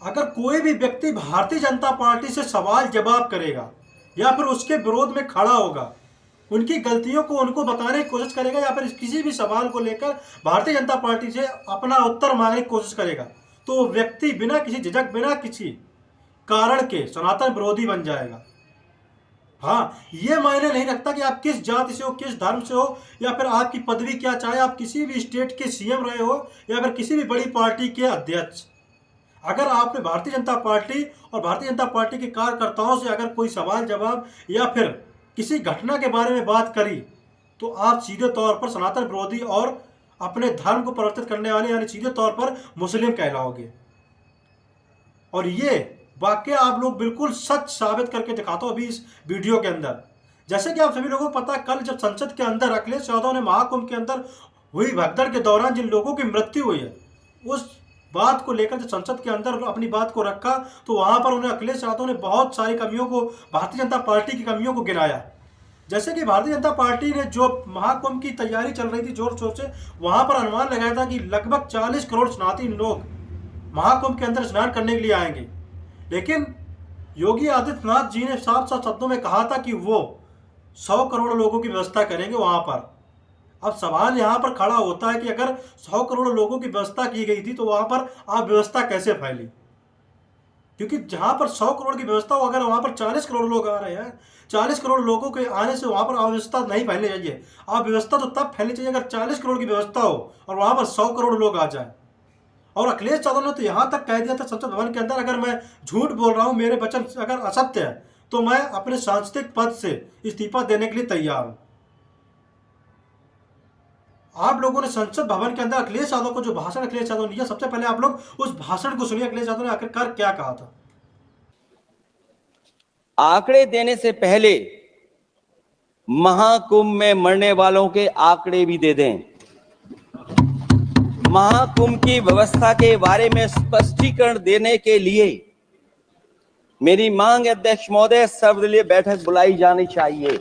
अगर कोई भी व्यक्ति भारतीय जनता पार्टी से सवाल जवाब करेगा या फिर उसके विरोध में खड़ा होगा, उनकी गलतियों को उनको बताने की कोशिश करेगा या फिर किसी भी सवाल को लेकर भारतीय जनता पार्टी से अपना उत्तर मांगने की कोशिश करेगा, तो वो व्यक्ति बिना किसी झिझक, बिना किसी कारण के सनातन विरोधी बन जाएगा। हाँ, ये मायने नहीं रखता कि आप किस जाति से हो, किस धर्म से हो, या फिर आपकी पदवी क्या, चाहे आप किसी भी स्टेट के सीएम रहे हो या फिर किसी भी बड़ी पार्टी के अध्यक्ष। अगर आपने भारतीय जनता पार्टी और भारतीय जनता पार्टी के कार्यकर्ताओं से अगर कोई सवाल जवाब या फिर किसी घटना के बारे में बात करी, तो आप सीधे तौर पर सनातन विरोधी और अपने धर्म को परिवर्तित करने वाले यानी सीधे तौर पर मुस्लिम कहलाओगे। और ये वाक्य आप लोग बिल्कुल सच साबित करके दिखाता हूं अभी इस वीडियो के अंदर। जैसे कि आप सभी लोगों को पता, कल जब संसद के अंदर अखिलेश यादव ने महाकुंभ के अंदर हुई भगदड़ के दौरान जिन लोगों की मृत्यु हुई है, उस बात को लेकर जब संसद के अंदर अपनी बात को रखा, तो वहां पर उन्हें अखिलेश यादव ने बहुत सारी कमियों को, भारतीय जनता पार्टी की कमियों को गिनाया। जैसे कि भारतीय जनता पार्टी ने जो महाकुंभ की तैयारी चल रही थी जोर शोर से, वहां पर अनुमान लगाया था कि लगभग 40 करोड़ स्नाती लोग महाकुंभ के अंदर स्नान करने के लिए आएंगे। लेकिन योगी आदित्यनाथ जी ने साफ साफ शब्दों में कहा था कि वो 100 करोड़ लोगों की व्यवस्था करेंगे वहां पर। अब सवाल यहां पर खड़ा होता है कि अगर 100 करोड़ लोगों की व्यवस्था की गई थी, तो वहां पर अव्यवस्था कैसे फैली? क्योंकि जहां पर 100 करोड़ की व्यवस्था हो, अगर वहां पर 40 करोड़ लोग आ रहे हैं, 40 करोड़ लोगों के आने से वहां पर अव्यवस्था नहीं फैलनी चाहिए। अव्यवस्था तो तब फैलनी चाहिए अगर 40 करोड़ की व्यवस्था हो और वहां पर 100 करोड़ लोग आ जाए। और अखिलेश यादव ने तो यहां तक कह दिया था संसद भवन के अंदर, अगर मैं झूठ बोल रहा हूं, मेरे वचन अगर असत्य है, तो मैं अपने सांसदिक पद से इस्तीफा देने के लिए तैयार हूं। आप लोगों ने संसद भवन के अंदर अखिलेश यादव को जो भाषण अखिलेश यादव ने दिया, सबसे पहले आप लोग उस भाषण को सुनिए। अखिलेश यादव ने आखिरकार क्या कहा था। आंकड़े देने से पहले महाकुंभ में मरने वालों के आंकड़े भी दे दें। महाकुंभ की व्यवस्था के बारे में स्पष्टीकरण देने के लिए मेरी मांग है, अध्यक्ष महोदय, सर्वदलीय बैठक बुलाई जानी चाहिए।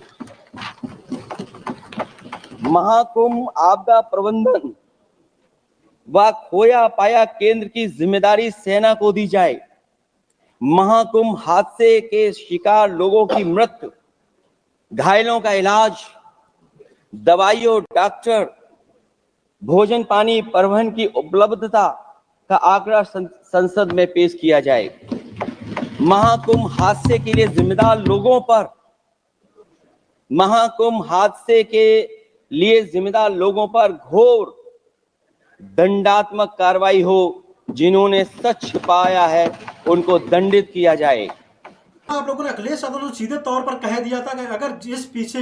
महाकुंभ आपदा प्रबंधन व खोया पाया केंद्र की जिम्मेदारी सेना को दी जाए। महाकुंभ हादसे के शिकार लोगों की मृत्यु, घायलों का इलाज, दवाइयों, डॉक्टर, भोजन पानी, परिवहन की उपलब्धता का आंकड़ा संसद में पेश किया जाए। महाकुंभ हादसे के लिए जिम्मेदार लोगों पर, महाकुंभ हादसे के लिए जिम्मेदार लोगों पर घोर दंडात्मक कार्रवाई हो। जिन्होंने सच छिपाया है उनको दंडित किया जाए। आप लोगों ने अखिलेश यादव ने सीधे तौर पर कह दिया था कि अगर जिस पीछे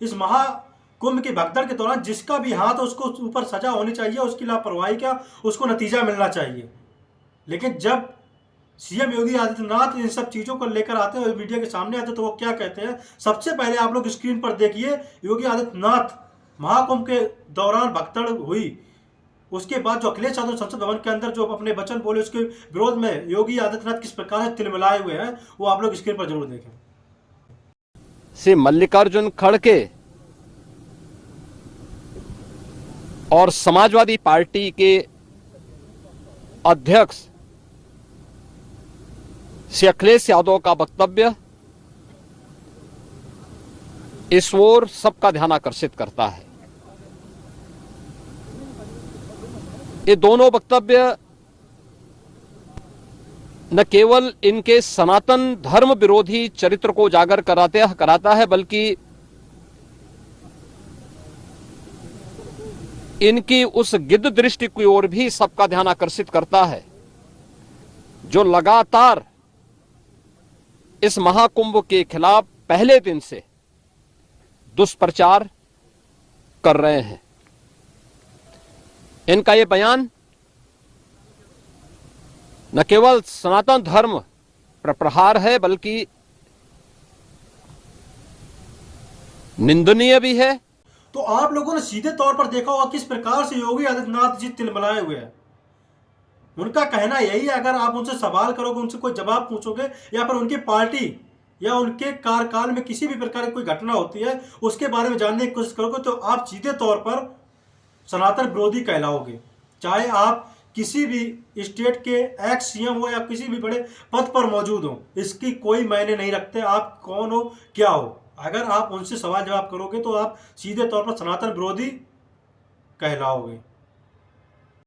इस महाकुंभ की भगदड़ के दौरान जिसका भी हाथ है, उसको ऊपर सजा होनी चाहिए, उसकी लापरवाही का उसको नतीजा मिलना चाहिए। लेकिन जब सीएम योगी आदित्यनाथ इन सब चीजों को लेकर आते हैं, मीडिया के सामने आते हैं, तो वो क्या कहते हैं, सबसे पहले आप लोग स्क्रीन पर देखिए। योगी आदित्यनाथ महाकुंभ के दौरान भगदड़ हुई, उसके बाद जो अखिलेश यादव संसद भवन के अंदर जो अपने वचन बोले, उसके विरोध में योगी आदित्यनाथ किस प्रकार से तिलमिलाए हुए हैं, वो आप लोग स्क्रीन पर जरूर देखें। श्री मल्लिकार्जुन खड़गे और समाजवादी पार्टी के अध्यक्ष श्री अखिलेश यादव का वक्तव्य इस ओर सबका ध्यान आकर्षित करता है। ये दोनों वक्तव्य न केवल इनके सनातन धर्म विरोधी चरित्र को उजागर कराता है, बल्कि इनकी उस गिद्ध दृष्टि की ओर भी सबका ध्यान आकर्षित करता है, जो लगातार इस महाकुंभ के खिलाफ पहले दिन से दुष्प्रचार कर रहे हैं। इनका यह बयान न केवल सनातन धर्म पर प्रहार है, बल्कि निंदनीय भी है। तो आप लोगों ने सीधे तौर पर देखा होगा किस प्रकार से योगी आदित्यनाथ जी तिलमिलाए हुए हैं। उनका कहना यही है, अगर आप उनसे सवाल करोगे, उनसे कोई जवाब पूछोगे, या फिर उनकी पार्टी या उनके कार्यकाल में किसी भी प्रकार की कोई घटना होती है उसके बारे में जानने की कोशिश करोगे, तो आप सीधे तौर पर सनातन विरोधी कहलाओगे। चाहे आप किसी भी स्टेट के एक्स सीएम हो या किसी भी बड़े पद पर मौजूद हो, इसकी कोई मायने नहीं रखते आप कौन हो क्या हो। अगर आप उनसे सवाल जवाब करोगे तो आप सीधे तौर पर सनातन विरोधी कहलाओगे।